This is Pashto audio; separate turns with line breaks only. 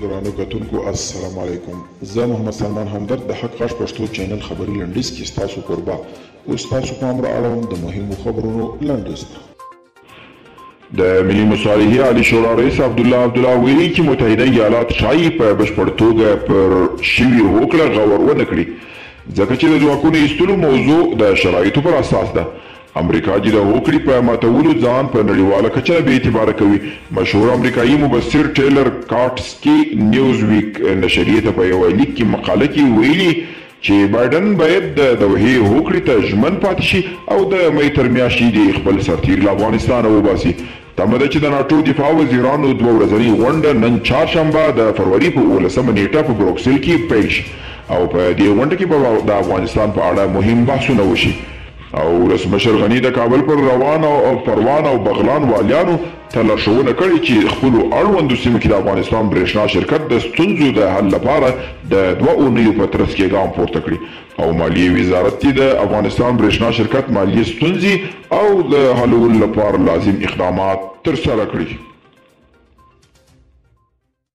ګرانو کتونکو السلام علیکم. زه محمد سلمان همدرد د حق غږ پښتو چینل خبري لنډیز کې ستاسو قربا اوس تاسو پام را اړوم د مهمو خبرونو لنډیز ته. د ملي مصالحې عالی شورا رئیس عبدالله ویلي چې متحده ایالات ښایي په بشپړ توګه پر شوې هوکړه غور ونه کړي ځکه چې د ځواکونو ایستلو موضوع د شرایطو پر اساس ده. امریکا چې د هوکړې په ماتولو ځان په نړیواله کچه بې اعتباره کوي. مشهور امریکایي مبصر ټیلر کارټسکي نیوز ویک نشریې ته په یوه لیک کې مقاله کې ویلي چې بایډن باید د دوحې هوکړې ته ژمن پاتې شي او د مۍ تر میاشتې د خپل سرتیر له افغانستانه وباسي. تمه ده چې د ناټو دفاع وزیرانو دوه ورځنۍ غونډه نن چهارشنبه د فروری په 18 نیټه په بروکسل کې پیل شي او په دې غونډه کې به د افغانستان په اړه مهم بحثونه وشي. او ولسمشر غني د کابل پر روان او پروان او بغلان والیانو ته لارښوونه کړې چې خپلو اړوندو سیمو کې د افغانستان برېښنا شرکت د ستونزو د حل لپاره د 2 اونیو په ترڅ کې ګام پورته کړي او مالیې وزارت یې د افغانستان برېښنا شرکت مالیې ستونزې او د حلولو لپاره لازم اقدامات ترسره کړي.